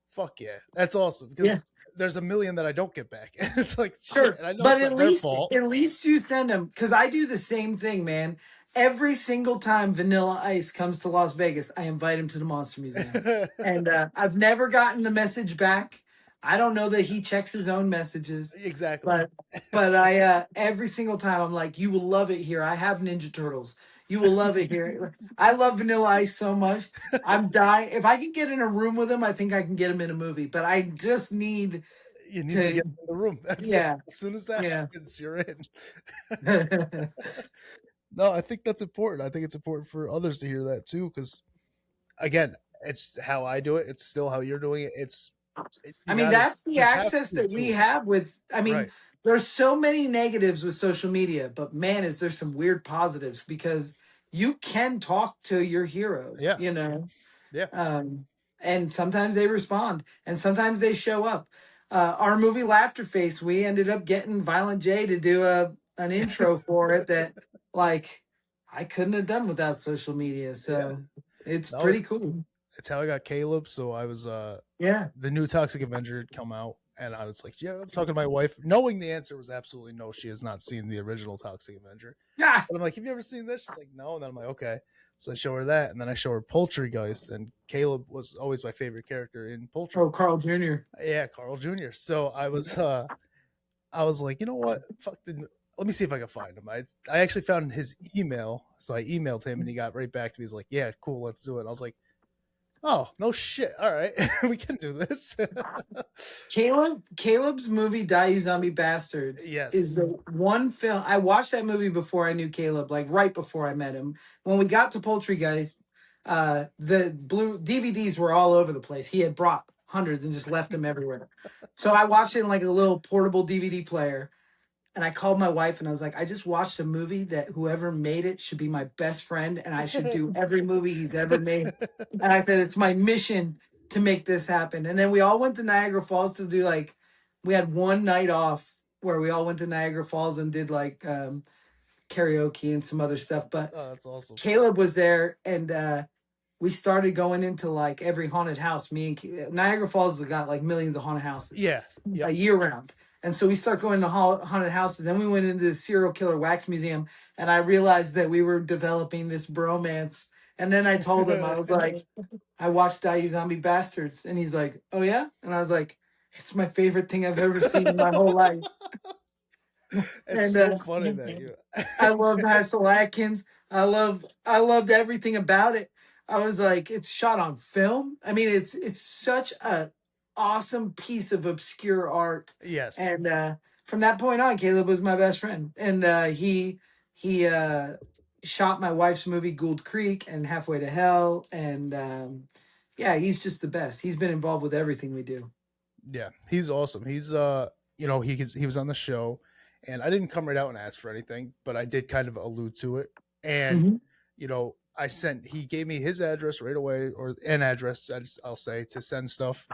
fuck yeah, that's awesome. Yeah, Because there's a million that I don't get back. And it's like shit. sure. And I know But it's not their fault. at least you send them because I do the same thing, man. Every single time Vanilla Ice comes to Las Vegas, I invite him to the Monster Museum, and I've never gotten the message back. I don't know that he checks his own messages, Exactly. but I every single time I'm like, you will love it here. I have Ninja Turtles. You will love it here. I love Vanilla Ice so much. I'm dying. If I can get in a room with him, I think I can get him in a movie. But I just need You need to to. get in the room. That's it. Yeah, As soon as that yeah. happens, you're in. No, I think that's important. I think it's important for others to hear that too, because again, it's how I do it. It's still how you're doing it. I You mean, gotta that's the you have access to that we do it have with, I mean, right. there's so many negatives with social media, but man, is there some weird positives because you can talk to your heroes, Yeah, you know, yeah. um, and sometimes they respond and sometimes they show up. Our movie Laughter Face, we ended up getting Violent J to do an intro for it that, like, I couldn't have done without social media. Yeah. So it's No, pretty cool. it's how I got Caleb. So I was Yeah. the new Toxic Avenger had come out, and I was like, yeah, I'm talking to my wife, knowing the answer was absolutely no. She has not seen the original Toxic Avenger. Yeah. But I'm like, have you ever seen this? She's like, no. And then I'm like, okay. So I show her that, and then I show her Poultrygeist, and Caleb was always my favorite character in Oh, Poultrygeist. Carl Jr. Yeah, Carl Jr. So I was like, you know what? Let me see if I can find him. I actually found his email, so I emailed him, and he got right back to me. He's like, yeah, cool, let's do it. And I was like, oh, no shit. All right, we can do this. Caleb's movie Die You Zombie Bastards is Yes. the one film I watched that movie before I knew Caleb, like right before I met him. When we got to Poultrygeist, the blue DVDs were all over the place. He had brought hundreds and just left them everywhere. So I watched it in like a little portable DVD player. And I called my wife and I was like, I just watched a movie that whoever made it should be my best friend and I should do every movie he's ever made. And I said, it's my mission to make this happen. And then we all went to Niagara Falls to do like, we had one night off where we all went to Niagara Falls and did like karaoke and some other stuff. But Oh, that's awesome. Caleb was there and we started going into like every haunted house. Niagara Falls has got like millions of haunted houses. Yeah. A Yep. year round. And so we start going to haunted houses. Then we went into the serial killer wax museum, and I realized that we were developing this bromance. And then I told him, I was like, I watched Die You Zombie Bastards, and he's like, oh yeah, and I was like, it's my favorite thing I've ever seen in my whole life. It's And so funny that you. I loved Hassel Atkins. I loved everything about it. I was like, it's shot on film. I mean, it's such a awesome piece of obscure art. Yes. And from that point on, Caleb was my best friend. And he shot my wife's movie Gould Creek and Halfway to Hell. And yeah, he's just the best. He's been involved with everything we do. Yeah, he's awesome. He's he was on the show, and I didn't come right out and ask for anything, but I did kind of allude to it. And Mhm. he gave me his address right away, or an address, I'll say, to send stuff.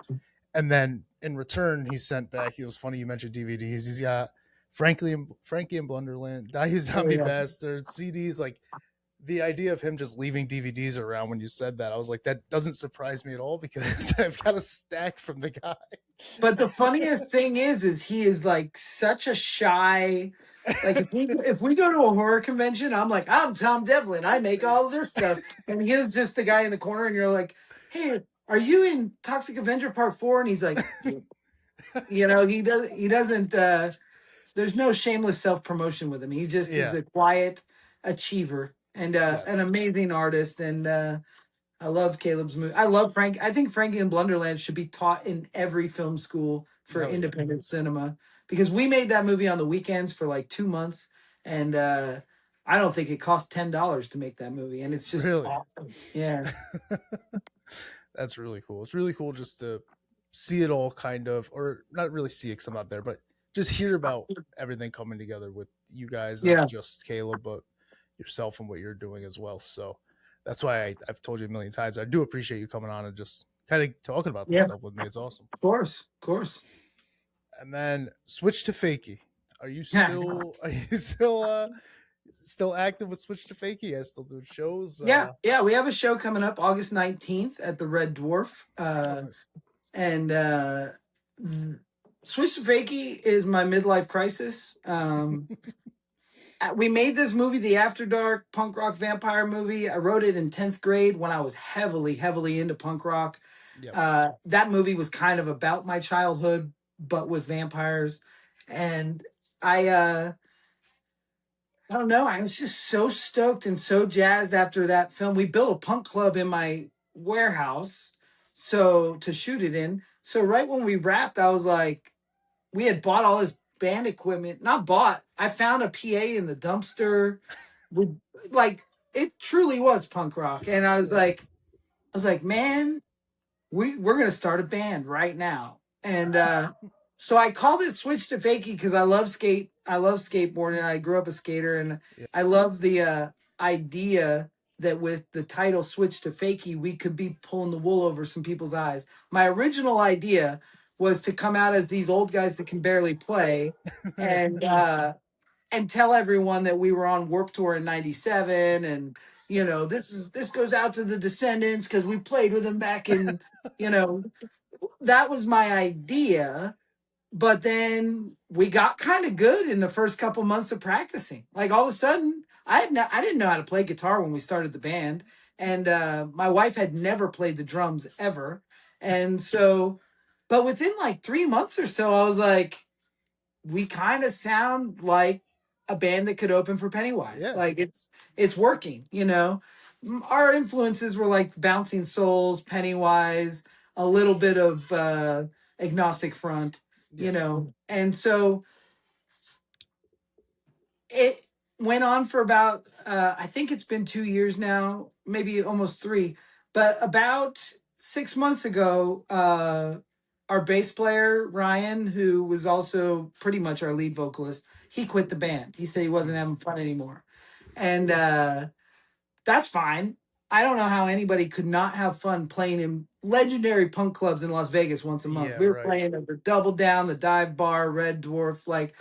And then in return, he sent back. It was funny you mentioned DVDs. He's got Frankie and Blunderland, Die You Oh Zombie yeah. Bastard, CDs. Like the idea of him just leaving DVDs around when you said that, I was like, that doesn't surprise me at all because I've got a stack from the guy. But the funniest thing is he is like such a shy. Like if we go to a horror convention, I'm like, I'm Tom Devlin. I make all this stuff, and he is just the guy in the corner, and you're like, hey, are you in Toxic Avenger Part 4? And he's like, yeah. He doesn't. There's no shameless self promotion with him. He just is Yeah. a quiet achiever and an Yes. amazing artist, and I love Caleb's movie. I love Frank. I think Frankie and Blunderland should be taught in every film school for Hell yeah. independent cinema because we made that movie on the weekends for like 2 months, and I don't think it cost $10 to make that movie, and it's just Really. awesome. Yeah, That's really cool. It's really cool just to see it all kind of, or not really see it because I'm not there, but just hear about everything coming together with you guys, not yeah, just Caleb, but yourself and what you're doing as well. So that's why I've told you a million times. I do appreciate you coming on and just kind of talking about this yeah. stuff with me. It's awesome. Of course. And then switch to Fakey. Are you still active with Switch to Fakey? I still do shows. Yeah. We have a show coming up August 19th at the Red Dwarf, Oh, nice. and Switch to Fakey is my midlife crisis. We made this movie, the After Dark punk rock vampire movie. I wrote it in 10th grade when I was heavily, heavily into punk rock. Yep. That movie was kind of about my childhood, but with vampires. And I I don't know. I was just so stoked and so jazzed after that film. We built a punk club in my warehouse so to shoot it in. So right when we wrapped, I was like, we had bought all this band equipment. Not bought. I found a PA in the dumpster. We like it truly was punk rock. And Yeah. I was like, man, we're gonna start a band right now. And so I called it Switch to Fakie because I love skateboarding. I grew up a skater, and Yeah. I love the idea that with the title Switch to Fakie, we could be pulling the wool over some people's eyes. My original idea was to come out as these old guys that can barely play, and tell everyone that we were on Warped Tour in '97, and this goes out to the Descendants because we played with them back in, you know that was my idea. But then we got kind of good in the first couple months of practicing. Like all of a sudden, I didn't know how to play guitar when we started the band, and my wife had never played the drums ever, and so, but within like 3 months or so, I was like, we kind of sound like a band that could open for Pennywise. Yeah. Like it's working. Our influences were like Bouncing Souls, Pennywise, a little bit of Agnostic Front, Yeah. and so it went on for about I think it's been 2 years now, maybe almost three. But about 6 months ago, our bass player Ryan, who was also pretty much our lead vocalist, he quit the band. He said he wasn't Mm. having fun anymore, and that's fine. I don't know how anybody could not have fun playing in legendary punk clubs in Las Vegas once a month. Yeah. We were Right. playing at the Double Down, the Dive Bar, Red Dwarf. Like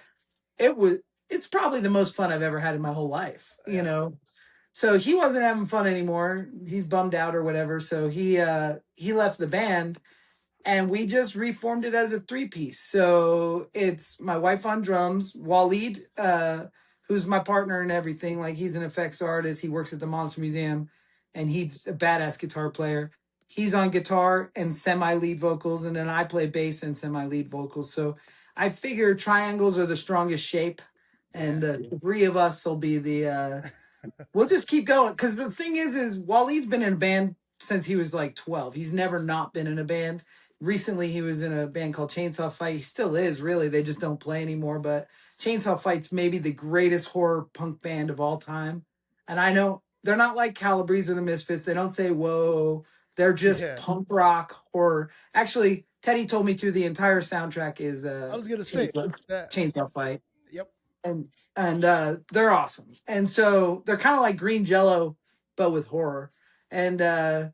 it was, it's probably the most fun I've ever had in my whole life, Yeah. So he wasn't having fun anymore. He's bummed out or whatever. So he left the band, and we just reformed it as a three-piece. So it's my wife on drums, Waleed, who's my partner and everything. Like he's an effects artist. He works at the Monster Museum, and he's a badass guitar player. He's on guitar and semi-lead vocals, and then I play bass and semi-lead vocals. So I figure triangles are the strongest shape, and Yeah. the three of us will be the we'll just keep going. Because the thing is Waleed's been in a band since he was like 12. He's never not been in a band. Recently, he was in a band called Chainsaw Fight. He still is, really. They just don't play anymore. But Chainsaw Fight's maybe the greatest horror punk band of all time. And I know they're not like Calabrese or the Misfits. They don't say, whoa. They're just Yeah. punk rock horror. Actually, Teddy told me too, the entire soundtrack is I was gonna say that. Chainsaw Fight, Yep. and they're awesome. And so they're kind of like Green Jello, but with horror. And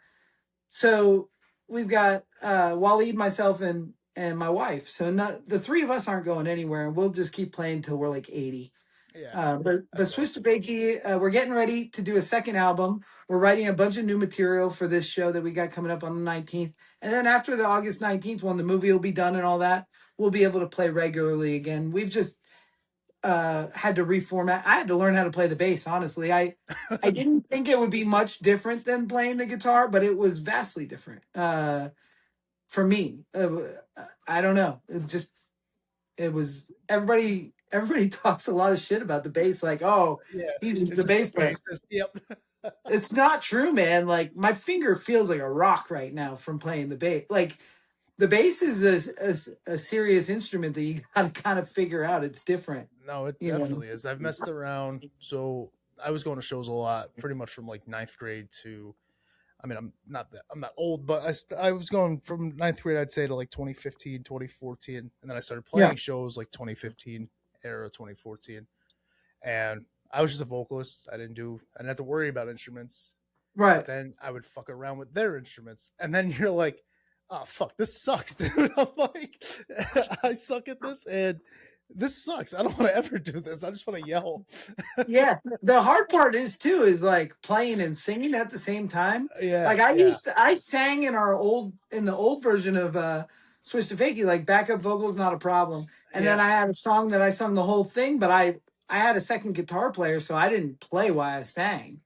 so we've got Waleed, myself, and my wife. So the three of us aren't going anywhere, and we'll just keep playing till we're like 80. Yeah. But That's Swiss to awesome. Bakey, we're getting ready to do a second album. We're writing a bunch of new material for this show that we got coming up on the 19th. And then after the August 19th, when the movie will be done and all that, we'll be able to play regularly again. We've just had to reformat. I had to learn how to play the bass. Honestly, I didn't think it would be much different than playing the guitar, but it was vastly different for me. I don't know. It was everybody. Everybody talks a lot of shit about the bass, like, oh, Yeah. he's It's the just the bass player. bassist. Yep. It's not true, man. Like my finger feels like a rock right now from playing the bass. Like the bass is a serious instrument that you got to kind of figure out. It's different, No, it you know. definitely is. I've messed around. So I was going to shows a lot, pretty much from like ninth grade to. I mean, I'm not old, but I was going from ninth grade, I'd say, to like 2015, 2014, and then I started Yeah. playing shows like 2015 era, 2014, and I was just a vocalist. I didn't have to worry about instruments. But Right. then I would fuck around with their instruments, and then you're like, "Oh fuck, this sucks, dude." I'm like, "I suck at this, and this sucks. I don't want to ever do this. I just want to yell." Yeah. The hard part is too is like playing and singing at the same time. Yeah, Like yeah, I sang in the old version of Switch to Fakey, like backup vocals not a problem. And then yeah, I had a song that I sung the whole thing, but I had a second guitar player, so I didn't play while I sang.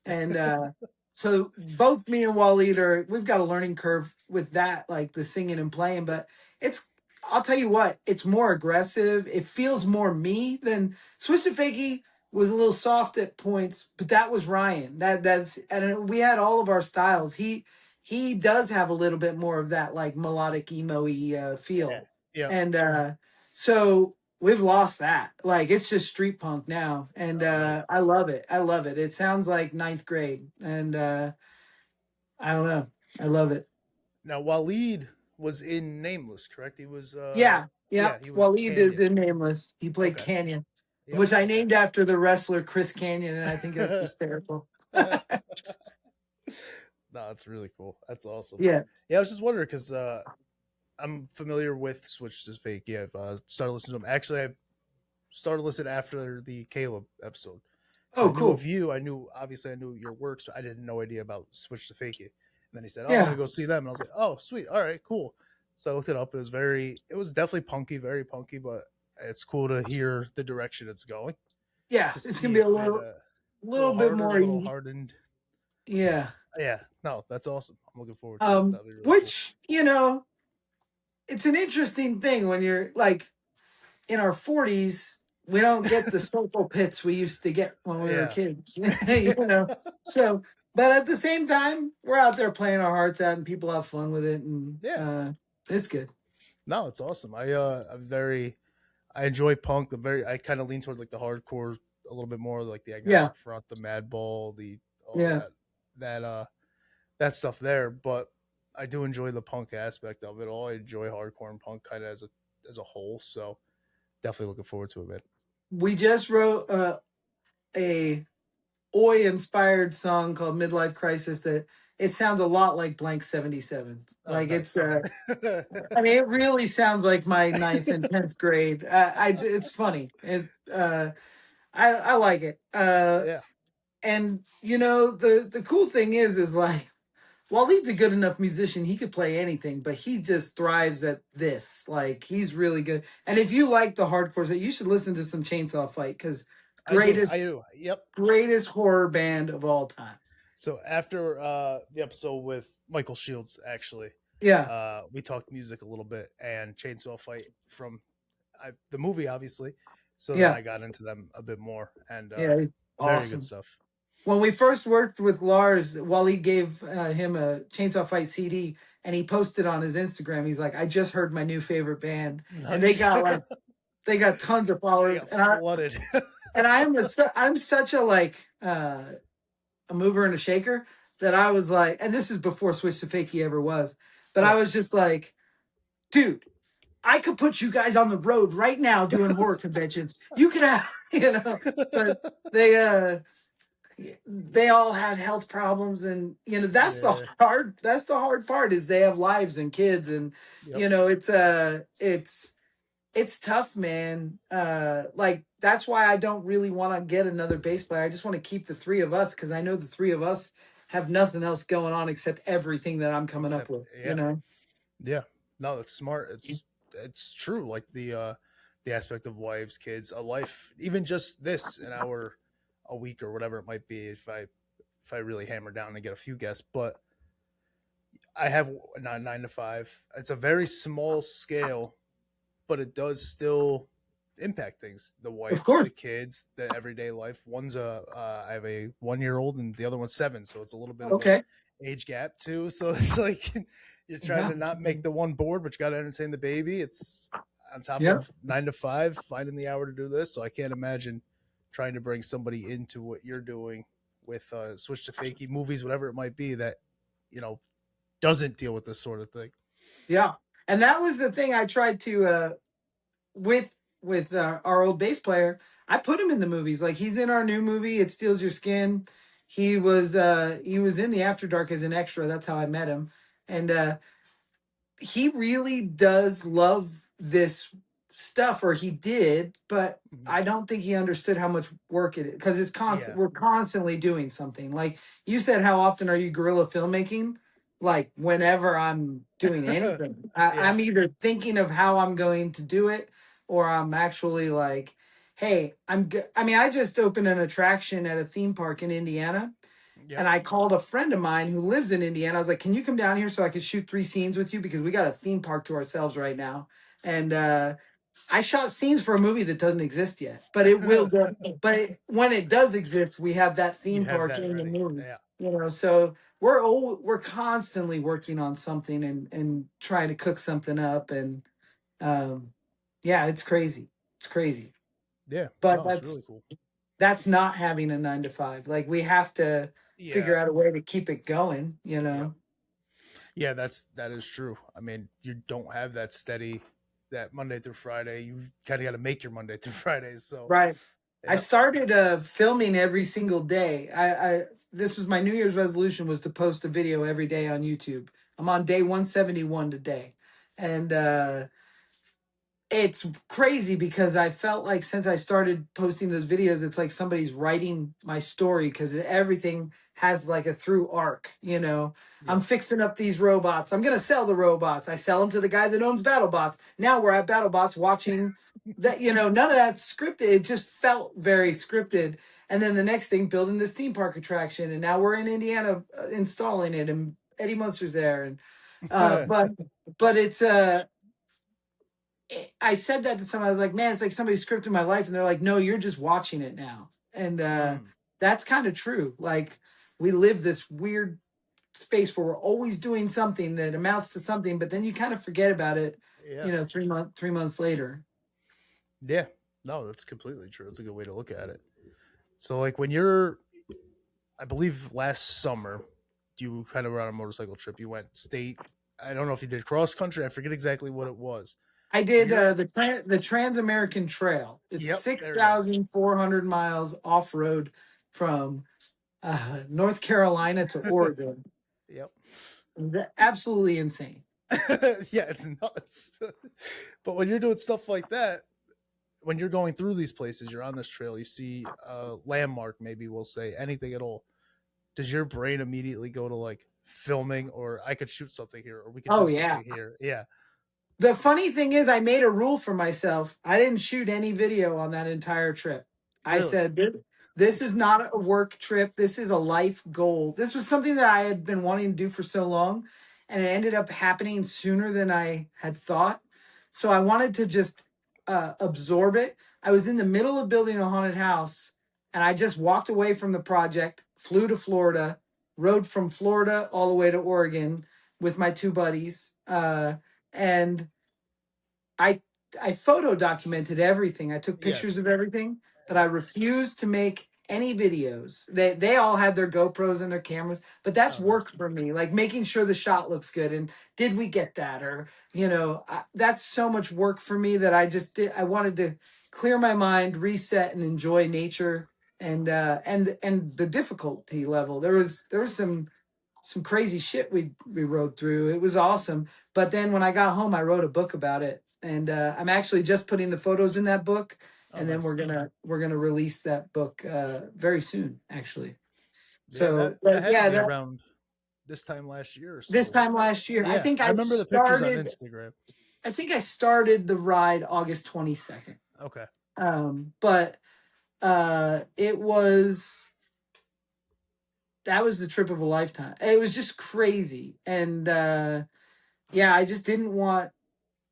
And so both me and Waleed we've got a learning curve with that, like the singing and playing, but it's I'll tell you what, it's more aggressive. It feels more me than Switch to Fakey was a little soft at points, but that was Ryan. That's and we had all of our styles. He does have a little bit more of that like melodic emo-y Yeah. feel. Yep. And so we've lost that. Like it's just street punk now. And Oh, nice. I love it. I love it. It sounds like ninth grade. And I don't know. I love it. Now Waleed was in Nameless, correct? He was Yeah. yeah, Yep. he was Waleed is Canyon. the nameless. He played Okay. Canyon, Yep. which I Okay. named after the wrestler Chris Canyon, and I think that's hysterical. No, that's really cool. That's awesome. Yeah. Yeah, I was just wondering because I'm familiar with Switch to Fake. Yeah, I've started listening to them. Actually, I started listening after the Caleb episode. So I Oh, knew of cool. you. I knew obviously I knew your works, but I didn't no idea about Switch to Fake It. And then he said, "Oh, I'm gonna Yeah. go see them." And I was like, "Oh, sweet. All right, cool." So I looked it up. It was definitely punky, very punky, but it's cool to hear the direction it's going Yeah. to It's gonna see be a if it little little bit harder, a more. little hardened. Yeah. Yeah, no, that's awesome. I'm looking forward to it. That'll be really cool. Which it's an interesting thing when you're like in our 40s. We don't get the social pits we used to get when we were Yeah, kids. So, but at the same time, we're out there playing our hearts out, and people have fun with it, and yeah. it's good. No, it's awesome. I enjoy punk. I kind of lean towards like the hardcore a little bit more, like the Yeah. agnostic front, the Madball, the all Yeah. that that stuff there. But I do enjoy the punk aspect of it all. I enjoy hardcore and punk kind of as a whole. So definitely looking forward to it, man. We just wrote a Oi inspired song called Midlife Crisis that it sounds a lot like Blank 77. Oh, Like it's nice. I mean it really sounds like my ninth and 10th grade. It's funny. I like it. Yeah, And the cool thing is like Waleed's a good enough musician, he could play anything, but he just thrives at this. Like he's really good. And if you like the hardcore, you should listen to some Chainsaw Fight because I do. I greatest do. Yep. greatest horror band of all time. So after the episode with Michael Shields, actually, Yeah, we talked music a little bit and Chainsaw Fight from the movie, obviously. So then yeah, I got into them a bit more, and yeah. He's very good awesome. stuff. When we first worked with Lars, Waleed gave him a Chainsaw Fight CD, and he posted on his Instagram. He's like, "I just heard my new favorite band," and Nice. they got tons of They followers. got flooded. And I'm such a like a mover and a shaker that I was like, and this is before Switch to Fakey ever was, but I Yeah. was just like, dude, I could put you guys on the road right now doing horror conventions. You could have, but they they all had health problems, and Yeah. that's the hard part is they have lives and kids, and Yep. it's tough, man. Like that's why I don't really want to get another bass player. I just want to keep the three of us because I know the three of us have nothing else going on except everything that I'm coming up Except, with. yeah, yeah. No, that's smart. It's true. Like the aspect of wives, kids, a life, even just this an hour a week or whatever it might be. If I really hammer down and get a few guests, but I have a 9 to 5. It's a very small scale, but it does still impact things. The Of wife, course. the kids, the everyday life. I have a 1 year old and the other one's 7, so it's a little bit of a Okay. age gap too. So it's like you're trying Yeah. to not make the one bored, but you got to entertain the baby. It's on top Yeah. of 9 to 5, finding the hour to do this. So I can't imagine trying to bring somebody into what you're doing with Switch to Fakey movies, whatever it might be that you know doesn't deal with this sort of thing. Yeah. And that was the thing I tried to with our old bass player. I put him in the movies. Like he's in our new movie, It Steals Your Skin. He was in the After Dark as an extra. That's how I met him. And he really does love this stuff, or he did, but Mhm. I don't think he understood how much work it is because it's constant. Yeah, We're constantly doing something. Like you said, how often are you guerrilla filmmaking? Like whenever I'm doing anything, yeah, I'm either thinking of how I'm going to do it, or I'm actually like, hey, I mean, I just opened an attraction at a theme park in Indiana, and yep. I called a friend of mine who lives in Indiana. I was like, "Can you come down here so I could shoot 3 scenes with you because we got a theme park to ourselves right now?" And I shot scenes for a movie that doesn't exist yet, but it will go. When it does exist, we have that You theme have park that in the ready. movie. Yeah. So we're constantly working on something and trying to cook something up, and um, yeah, it's crazy. It's crazy, Yeah. but No, it's really cool. that's not having a 9 to 5. Like we have to figure Yeah. out a way to keep it going. Yep. Yeah, that is true. I mean, you don't have that steady that Monday through Friday. You kind of got to make your Monday through Fridays. So, Right. I yep. started filming every single day. I this was my New Year's resolution, was to post a video every day on YouTube. I'm on day 171 today. And it's crazy because I felt like since I started posting those videos, it's like somebody's writing my story because everything has like a through arc. I'm Yep. fixing up these robots. I'm gonna sell the robots. I sell them to the guy that owns BattleBots. Now we're at BattleBots watching that. None of that's scripted. It just felt very scripted. And then the next thing, building this theme park attraction, and now we're in Indiana installing it, and Eddie Munster's there, and but it's I said that to someone. I was like, man, it's like somebody scripted my life. And they're like, no, you're just watching it now. And Mm, that's kind of true. Like, we live this weird space where we're always doing something that amounts to something, but then you kind of forget about it, yeah. 3 months later. Yeah. No, that's completely true. That's a good way to look at it. So, like, when you're, I believe last summer, you kind of were on a motorcycle trip. You went state. I don't know if you did cross country. I forget exactly what it was. I When did you're, the Trans American Trail. It's yep, six there it is. thousand four hundred miles off road from North Carolina to Oregon. Yep. Absolutely insane. Yeah, it's nuts. But when you're doing stuff like that, when you're going through these places, you're on this trail, you see a landmark, maybe we'll say anything at all. Does your brain immediately go to like filming, or I could shoot something here, or we could do Oh yeah. something here? Yeah, The funny thing is, I made a rule for myself. I didn't shoot any video on that entire trip. I really. said, this is not a work trip. This is a life goal. This was something that I had been wanting to do for so long, and it ended up happening sooner than I had thought. So I wanted to just absorb it. I was in the middle of building a haunted house, and I just walked away from the project, flew to Florida, rode from Florida all the way to Oregon with my two buddies. And I I photo documented everything. I took pictures Yes. of everything, but I Yep. refused to make any videos. They all had their GoPros and their cameras, but that's Oh, work nice. for me. Like making sure the shot looks good and did we get that, or that's so much work for me that I wanted to clear my mind, reset, and enjoy nature and the difficulty level. There was some crazy shit we rode through. It was awesome. But then when I got home, I wrote a book about it, and I'm actually just putting the photos in that book, Oh, and then nice. we're gonna release that book very soon, actually. Yeah, So, that but had to yeah, be around this time last year or so, this time wasn't it? last year, Yeah, I remember the pictures on Instagram. I think I started the ride August 22nd. Okay. But it was that was the trip of a lifetime. It was just crazy, and yeah, I just didn't want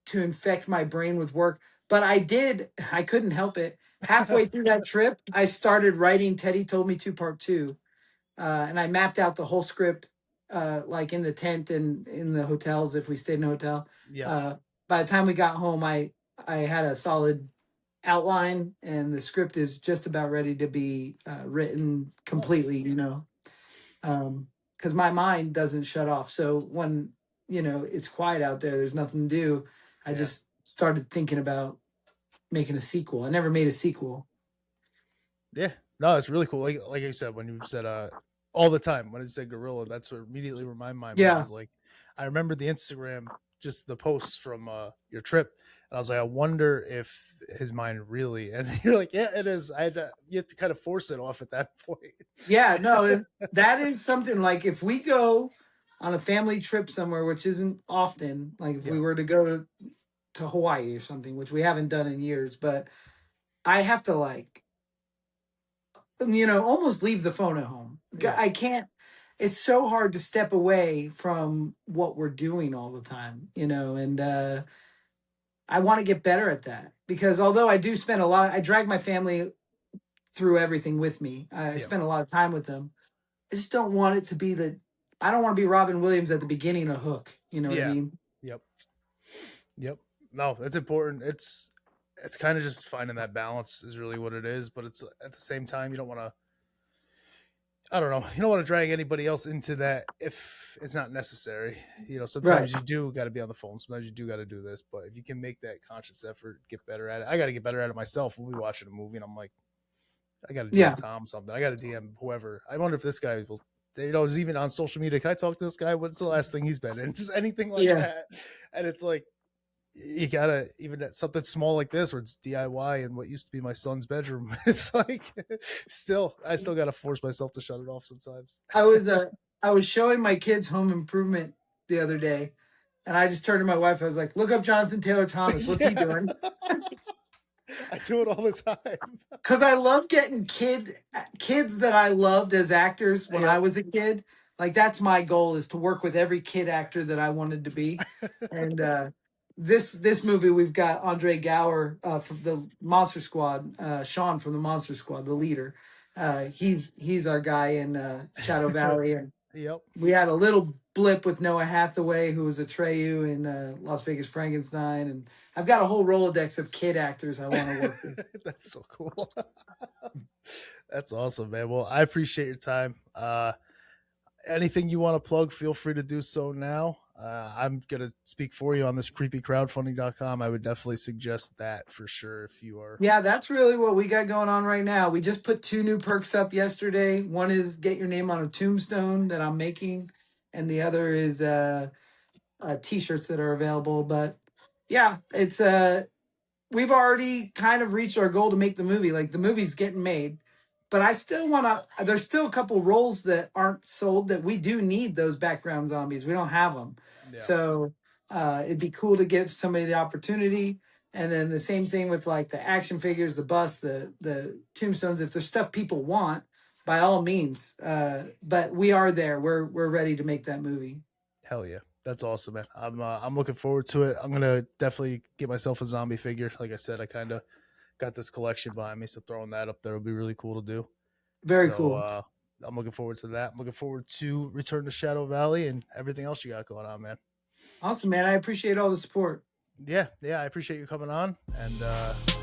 to infect my brain with work. But I couldn't help it. Halfway through that trip, I started writing Teddy Told Me to Part Two. And I mapped out the whole script, like in the tent and in the hotels if we stayed in a hotel. Yep. Uh, by the time we got home, I had a solid outline, and the script is just about ready to be written Nice. completely. Because my mind doesn't shut off. So when it's quiet out there, there's nothing to do. I Yeah. just started thinking about making a sequel. I never made a sequel. Yeah. No, it's really cool. Like I said, when you said all the time when it said gorilla, that's what immediately where my mind went. Yeah, Was like, I remember the Instagram, just the posts from your trip, and I was like, I wonder if his mind really. And you're like, yeah, it is. You have to kind of force it off at that point. yeah, no, that is something. Like if we go on a family trip somewhere, which isn't often, like if we Yeah. were to go to Hawaii or something, which we haven't done in years, but I have to like almost leave the phone at home. Yeah. I can't. It's so hard to step away from what we're doing all the time, and I want to get better at that. because although I do spend a lot, I drag my family through everything with me. I Yeah. spend a lot of time with them. I just don't want it to be I don't want to be Robin Williams at the beginning of Hook. You know what I Yeah. mean? Yep. Yep. No, it's important. It's kind of just finding that balance is really what it is. But it's at the same time you don't want to. I don't know. You don't want to drag anybody else into that if it's not necessary. You know, Right. sometimes you do got to be on the phone. Sometimes you do got to do this. But if you can make that conscious effort, get better at it. I got to get better at it myself. When we watching a movie, and I'm like, I got to DM Yeah. Tom something. I got to DM whoever. I wonder if this guy will. You know, is even on social media. Can I talk to this guy? What's the last thing he's been in? Just anything like Yeah. that. And it's like you gotta even at something small like this where it's DIY and what used to be my son's bedroom. It's like I still gotta force myself to shut it off sometimes. I was uh I was showing my kids Home Improvement the other day, and I just turned to my wife. I was like, "Look up Jonathan Taylor Thomas. What's he Yeah, doing?" I do it all the time. Because I love getting kids that I loved as actors when I Yep. was a kid. Like that's my goal, is to work with every kid actor that I wanted to be. And this movie, we've got Andre Gower from the Monster Squad, Sean from the Monster Squad, the leader. He's our guy in Shadow Valley, and Yep. we had a little blip with Noah Hathaway, who was Atreyu in Las Vegas Frankenstein, and I've got a whole Rolodex of kid actors I want to work with. That's so cool. That's awesome, man. Well, I appreciate your time. Anything you want to plug, feel free to do so now. I'm going to speak for you on this creepycrowdfunding.com. I would definitely suggest that for sure if you are. Yeah, that's really what we got going on right now. We just put two new perks up yesterday. One is get your name on a tombstone that I'm making, and the other is t-shirts that are available. But yeah, it's we've already kind of reached our goal to make the movie. Like the movie's getting made, but I still want to. There's still a couple roles that aren't sold that we do need those background zombies. We don't have them, Yeah. so it'd be cool to give somebody the opportunity. And then the same thing with like the action figures, the bust, the tombstones. If there's stuff people want, by all means. But we are there. We're ready to make that movie. Hell yeah. That's awesome, man. I'm looking forward to it. I'm gonna definitely get myself a zombie figure. Like I said, I kind of got this collection behind me, so throwing that up there would be really cool to do. Very So cool. I'm looking forward to that. I'm looking forward to Return to Shadow Valley and everything else you got going on, man. Awesome, man. I appreciate all the support. Yeah, I appreciate you coming on, and